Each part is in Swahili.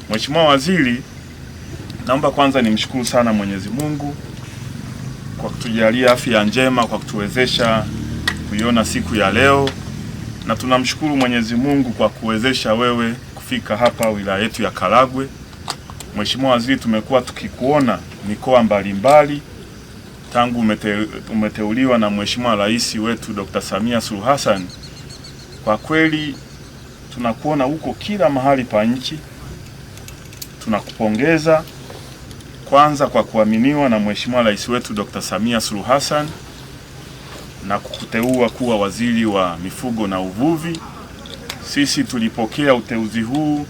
Mheshimiwa Waziri, naomba kwanza nimshukuru sana Mwenyezi Mungu kwa kutujalia afya njema, kwa kutuwezesha kuiona siku ya leo, na tunamshukuru Mwenyezi Mungu kwa kuwezesha wewe kufika hapa wilaya yetu ya Karagwe. Mheshimiwa Waziri, tumekuwa tukikuona mikoa mbalimbali tangu umeteuliwa na Mheshimiwa Rais wetu Dr. Samia Suluhu Hassan. Kwa kweli tunakuona huko kila mahali pa nchi. Tunakupongeza kwanza kwa kuaminiwa na Mheshimiwa Rais wetu Dr. Samia Suluhu Hassan na kukuteua kuwa waziri wa mifugo na uvuvi. Sisi tulipokea uteuzi huu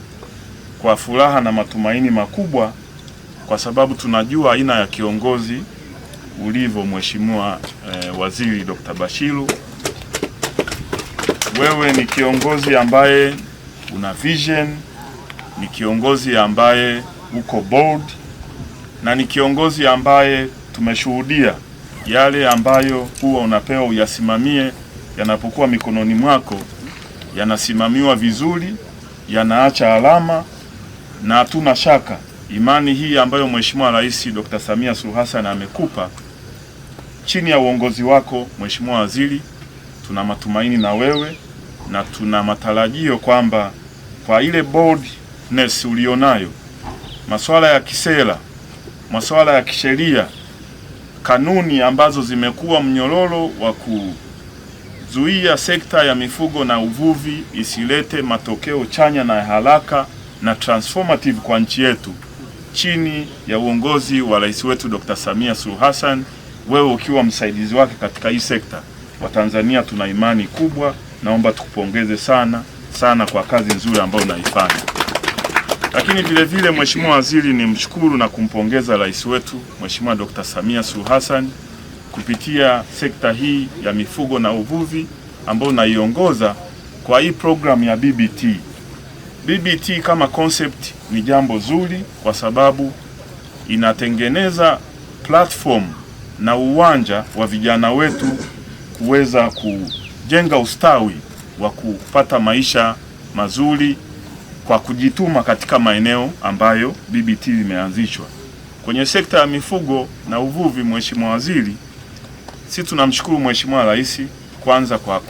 kwa furaha na matumaini makubwa, kwa sababu tunajua aina ya kiongozi ulivyo Mheshimiwa Waziri Dr. Bashiru. Wewe ni kiongozi ambaye una vision, ni kiongozi ambaye uko bold, na ni kiongozi ambaye tumeshuhudia yale ambayo huwa unapewa uyasimamie, yanapokuwa mikononi mwako yanasimamiwa vizuri, yanaacha alama, na hatuna shaka imani hii ambayo Mheshimiwa Rais Dr. Samia Suluhu Hassan amekupa chini ya uongozi wako Mheshimiwa Waziri, tuna matumaini na wewe na tuna matarajio kwamba kwa ile boldness ulionayo, masuala ya kisera, masuala ya kisheria, kanuni ambazo zimekuwa mnyororo wa kuzuia sekta ya mifugo na uvuvi isilete matokeo chanya na haraka na transformative kwa nchi yetu, chini ya uongozi wa rais wetu Dr. Samia Suluhu Hassan, wewe ukiwa msaidizi wake katika hii sekta, Watanzania tuna imani kubwa. Naomba tukupongeze sana sana kwa kazi nzuri ambayo unaifanya. Lakini vile vile Mheshimiwa Waziri, ni mshukuru na kumpongeza rais wetu Mheshimiwa Dr. Samia Suluhu Hassan kupitia sekta hii ya mifugo na uvuvi ambayo naiongoza kwa hii program ya BBT. BBT kama concept ni jambo zuri, kwa sababu inatengeneza platform na uwanja wa vijana wetu kuweza kujenga ustawi wa kupata maisha mazuri kwa kujituma katika maeneo ambayo BBT limeanzishwa. Kwenye sekta ya mifugo na uvuvi, Mheshimiwa Waziri, sisi tunamshukuru Mheshimiwa Rais kwanza kwa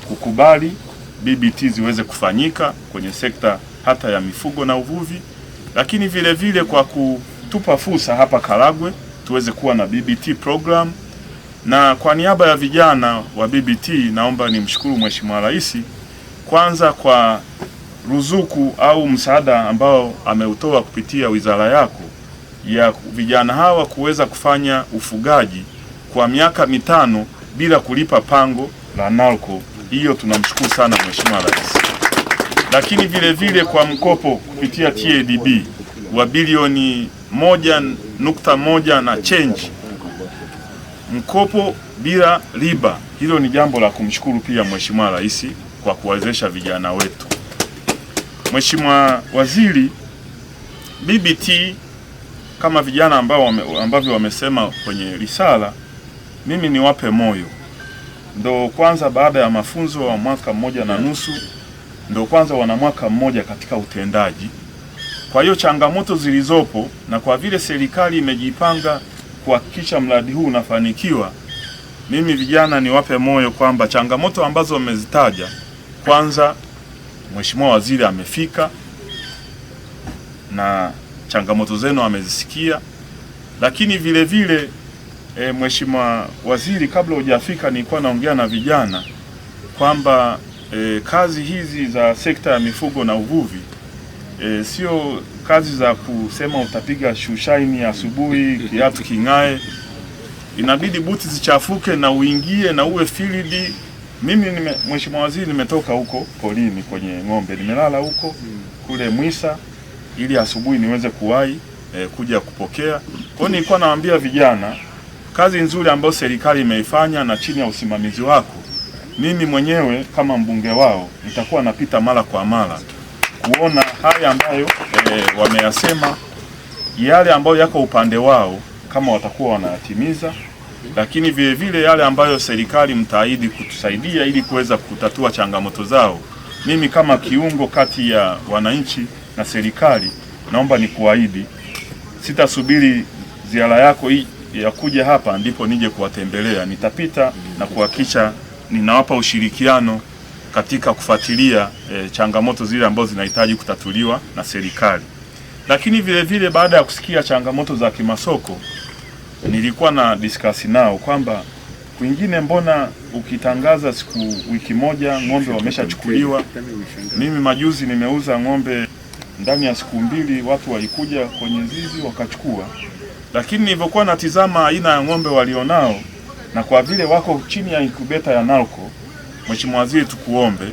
kukubali BBT ziweze kufanyika kwenye sekta hata ya mifugo na uvuvi, lakini vile vile kwa kutupa fursa hapa Karagwe tuweze kuwa na BBT program. Na kwa niaba ya vijana wa BBT naomba nimshukuru Mheshimiwa Rais kwanza kwa ruzuku au msaada ambao ameutoa kupitia wizara yako ya vijana hawa kuweza kufanya ufugaji kwa miaka 5 bila kulipa pango la NALCO. Hiyo tunamshukuru sana Mheshimiwa Rais. Lakini vile vile kwa mkopo kupitia TADB wa bilioni 1.1 na change, mkopo bila riba. Hilo ni jambo la kumshukuru pia Mheshimiwa Rais kwa kuwezesha vijana wetu. Mheshimiwa Waziri, BBT kama vijana ambavyo wamesema kwenye risala, mimi niwape moyo. Ndo kwanza baada ya mafunzo wa mwaka 1.5, ndo kwanza wana mwaka mmoja katika utendaji. Kwa hiyo changamoto zilizopo, na kwa vile serikali imejipanga kuhakikisha mradi huu unafanikiwa, mimi vijana niwape moyo kwamba changamoto ambazo wamezitaja, kwanza Mheshimiwa Waziri amefika na changamoto zenu amezisikia. Lakini vile vile Mheshimiwa Waziri, kabla hujafika nilikuwa naongea na vijana kwamba kazi hizi za sekta ya mifugo na uvuvi sio kazi za kusema utapiga shushaini asubuhi kiatu king'ae. Inabidi buti zichafuke na uingie na uwe field. Mimi Mheshimiwa Waziri, nimetoka huko polini kwenye ng'ombe, nimelala huko kule Mwisa ili asubuhi niweze kuwahi kuja kupokea. Kwa hiyo nilikuwa nawaambia vijana kazi nzuri ambayo serikali imeifanya, na chini ya usimamizi wako, mimi mwenyewe kama mbunge wao nitakuwa napita mara kwa mara kuona haya ambayo wameyasema, yale ambayo yako upande wao kama watakuwa wanayatimiza, lakini vile vile yale ambayo serikali mtaahidi kutusaidia ili kuweza kutatua changamoto zao. Mimi kama kiungo kati ya wananchi na serikali, naomba nikuahidi sitasubiri ziara yako hii ya kuja hapa ndipo nije kuwatembelea. Nitapita na kuhakikisha ninawapa ushirikiano katika kufuatilia changamoto zile ambazo zinahitaji kutatuliwa na serikali. Lakini vile vile baada ya kusikia changamoto za kimasoko, nilikuwa na discuss nao kwamba kwingine mbona ukitangaza wiki moja ng'ombe wameshachukuliwa. Mimi majuzi nimeuza ng'ombe ndani ya siku mbili, watu walikuja kwenye zizi wakachukua. Lakini nilivyokuwa natizama aina ya ng'ombe walionao na kwa vile wako chini ya incubator ya NALCO, Mheshimiwa Waziri, tukuombe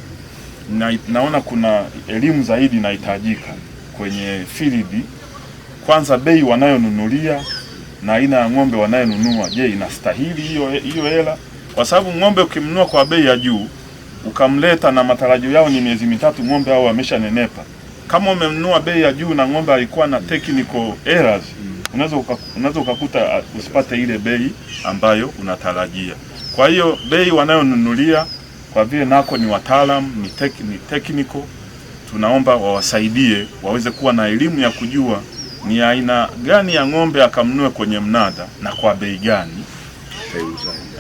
naona kuna elimu zaidi inahitajika kwenye field. Kwanza bei wanayonunulia na aina ya ng'ombe wanayonunua, je, inastahili hiyo hela? Kwa sababu ng'ombe ukimnunua kwa bei ya juu ukamleta na matarajio yao ni miezi mitatu ng'ombe hao ameshanenepa. Kama umemnunua bei ya juu na ng'ombe alikuwa na technical errors, unaweza ukakuta usipate ile bei ambayo unatarajia. Kwa hiyo bei wanayonunulia, kwa vile nako ni wataalamu, ni technical, tunaomba wawasaidie waweze kuwa na elimu ya kujua ni aina gani ya ng'ombe akamnunue kwenye mnada na kwa bei gani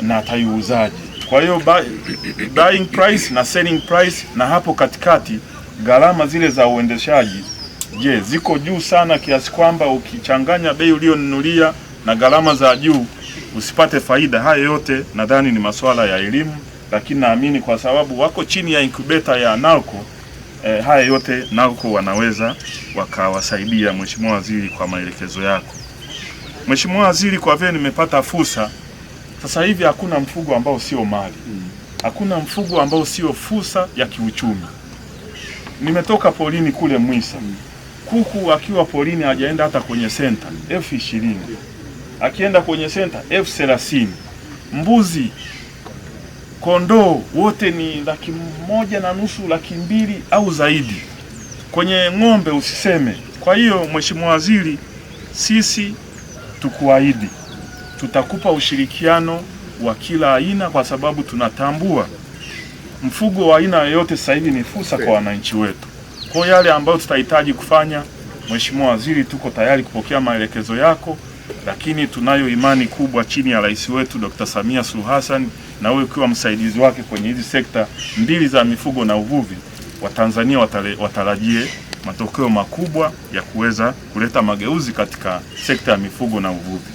na ataiuzaje. Kwa hiyo buying price na selling price, na hapo katikati gharama zile za uendeshaji, je, ziko juu sana kiasi kwamba ukichanganya bei ulionunulia na gharama za juu usipate faida? Haya yote nadhani ni masuala ya elimu, lakini naamini kwa sababu wako chini ya incubator ya NALCO, haya yote NALCO wanaweza wakawasaidia. Mheshimiwa Waziri, kwa maelekezo yako. Mheshimiwa Waziri, kwa vile nimepata fursa sasa hivi, hakuna mfugo ambao sio mali, hakuna mfugo ambao sio fursa ya kiuchumi. Nimetoka polini kule Mwisa, kuku akiwa polini hajaenda hata kwenye senta $20,000, akienda kwenye senta $30,000. Mbuzi, kondoo wote ni $150,000, $200,000 au zaidi. Kwenye ng'ombe usiseme. Kwa hiyo Mheshimiwa Waziri, sisi tukuahidi tutakupa ushirikiano wa kila aina, kwa sababu tunatambua mfugo wa aina yoyote sasa hivi ni fursa kwa wananchi wetu. Kwa yale ambayo tutahitaji kufanya, Mheshimiwa Waziri, tuko tayari kupokea maelekezo yako, lakini tunayo imani kubwa chini ya rais wetu Dr. Samia Suluhu Hassan na wewe ukiwa msaidizi wake kwenye hizi sekta mbili za mifugo na uvuvi, Watanzania watarajie matokeo makubwa ya kuweza kuleta mageuzi katika sekta ya mifugo na uvuvi.